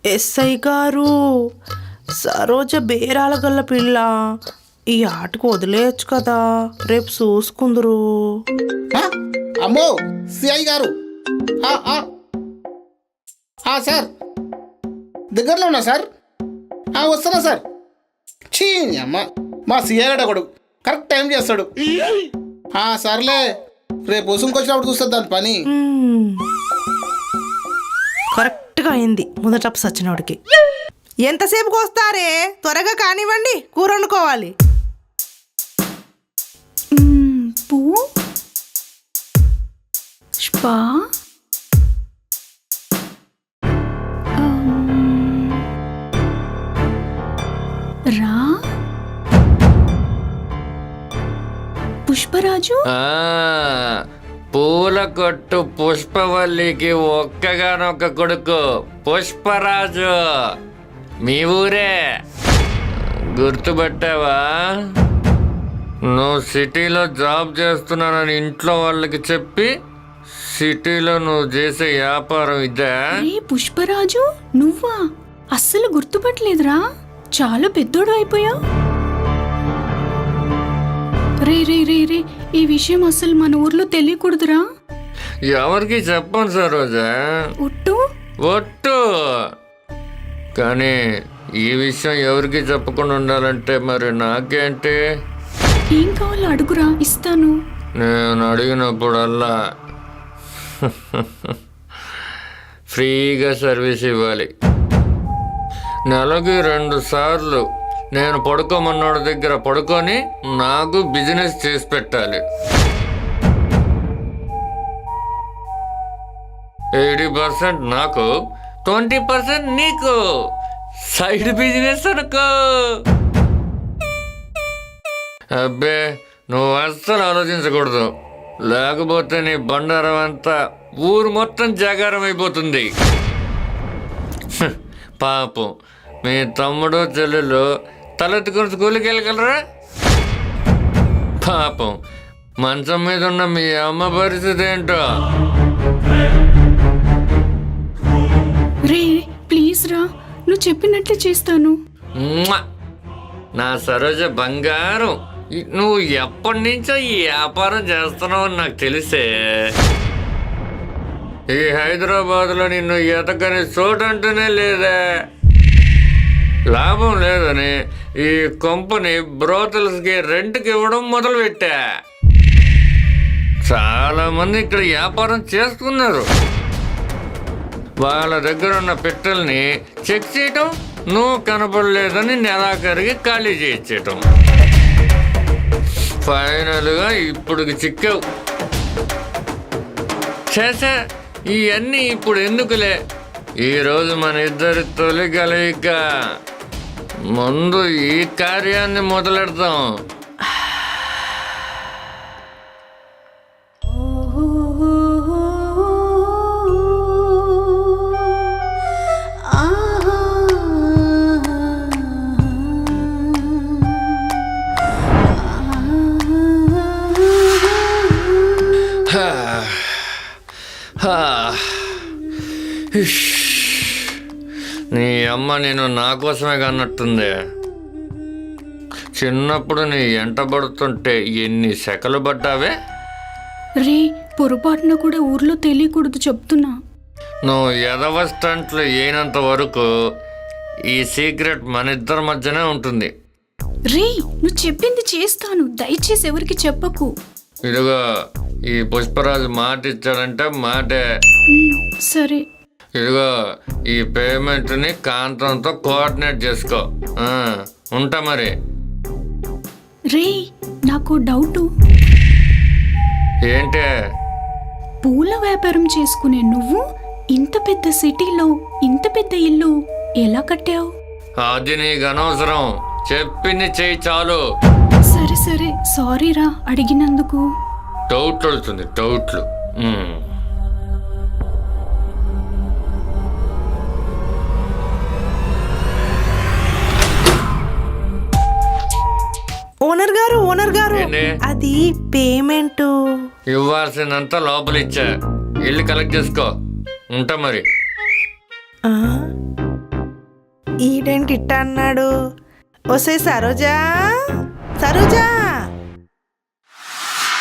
SI గారు, సరోజ బేరాల గల్ల పిల్ల, ఈ ఆటకు వదిలేయచ్చు కదా, రేపు చూసుకుందరు. అమ్మో సిఐ గారు, సార్ దగ్గరలో ఉన్నా సార్, వస్తున్నా సార్. చీ అమ్మ, మా సిఐ గారు ఒకడు కరెక్ట్ టైం చేస్తాడు. సర్లే, రేపు వసుంకొచ్చినప్పుడు చూస్తుంది దాని పని. కరెక్ట్గా అయింది మొదట సచ్చినోడికి. ఎంతసేపుకి వస్తారే, త్వరగా కానివ్వండి, కూర వండుకోవాలి. పుష్ప, రా. పుష్పరాజు, పూల కొట్టు పుష్పవల్లికి ఒక్కగానొక్క కొడుకు పుష్పరాజు. మీ ఊరే గుర్తుపట్టావా? నువ్వు సిటీలో జాబ్ చేస్తున్నానని ఇంట్లో వాళ్ళకి చెప్పి సిటీలో నువ్వు చేసే వ్యాపారం ఇదే. పుష్పరాజు నువ్వా? అస్సలు గుర్తుపట్టలేదురా, చాలా పెద్దోడు అయిపోయావు. రే రే రే రే, ఈ విషయం అసలు మన ఊర్లో తెలియకూడదురా. ఎవరికి చెప్పను సరోజా, ఒట్టు ఒట్టు. కానీ ఈ విషయం ఎవరికి చెప్పకుండా ఉండాలంటే మరి నాకేంటి? ఏం కావాలో అడుగురా, ఇస్తాను. నేను అడిగినప్పుడల్లా ఫ్రీగా సర్వీస్ ఇవ్వాలి. నెలకి 2 సార్లు నేను పడుకోమన్నోడి దగ్గర పడుకొని నాకు బిజినెస్ చేసి పెట్టాలి. 80% నాకు, 20% నీకు. సైడ్ బిజినెస్ అనుకో. అబ్బే, నువ్వు అస్సలు ఆలోచించకూడదు, లేకపోతే నీ బండారం అంతా ఊరు మొత్తం జాగారం అయిపోతుంది. పాపం మీ తమ్ముడు చెల్లెలు తలెత్తుకుని స్కూల్కి వెళ్ళగలరా? పాపం మంచం మీద ఉన్న మీ అమ్మ పరిస్థితి ఏంటో. రే ప్లీజ్ రా, నువ్వు చెప్పినట్లే చేస్తాను. నా సరోజ బంగారం, నువ్వు ఎప్పటి నుంచో ఈ వ్యాపారం చేస్తున్నావు నాకు తెలిసే. ఈ హైదరాబాద్లో నిన్ను ఎతకని చోటు అంటూనే లేదే. లాభం లేదని ఈ కంపెనీ బ్రోతల్స్కి రెంట్కి ఇవ్వడం మొదలుపెట్టా. చాలామంది ఇక్కడ వ్యాపారం చేస్తున్నారు. వాళ్ళ దగ్గర ఉన్న పెట్టెల్ని చెక్ చేయటం, నువ్వు కనపడలేదని నెలాఖరికి ఖాళీ చేయించటం. ఫైనల్గా ఇప్పుడుకి చిక్కావు. చేసా, ఇవన్నీ ఇప్పుడు ఎందుకులే. ఈరోజు మన ఇద్దరి తొలి కలయిక. ముందు ఈ కార్యాన్ని మొదలెడతాం. నీ అమ్మ నేను నా కోసమే కన్నట్టుంది. చిన్నప్పుడు నీ ఎంటబడుతుంటే ఎన్ని సెకలు పడ్డావే. రే, పొరపాటున కూడా ఊర్లో తెలియకూడదు చెప్తున్నా. నువ్వు ఎదవ స్టంట్లు అయినంత వరకు ఈ సీక్రెట్ మన ఇద్దరి మధ్యనే ఉంటుంది. రే, నువ్వు చెప్పింది చేస్తాను, దయచేసి ఎవరికి చెప్పకు. ఇదిగో, ఈ పుష్పరాజు మాట ఇచ్చాడంటే మాటే. సరే. ఇదిగో, ఈ పేమెంట్ని కాంతంతో కోఆర్డినేట్ చేసుకో. ఉంటా మరి. రే, నాకు డౌటు. ఏంటే? పూల వ్యాపారం చేసుకునే నువ్వు ఇంత పెద్ద సిటీలో ఇంత పెద్ద ఇల్లు ఎలా కట్టావు? అది నీకు అనవసరం, చెప్పింది చెయ్యి చాలు. సరే సరే, సారీరా అడిగినందుకు. డౌట్లు వస్తుంది, డౌట్లు. ఓనర్ గారు, అది పేమెంట్ ఇవ్వాల్సినంత లోపల ఇచ్చా, వెళ్ళి కలెక్ట్ చేసుకో. ఉంటా మరి. ఈడేంటి ఇట్ట అన్నాడు? ఒసే సరోజా, సరోజా,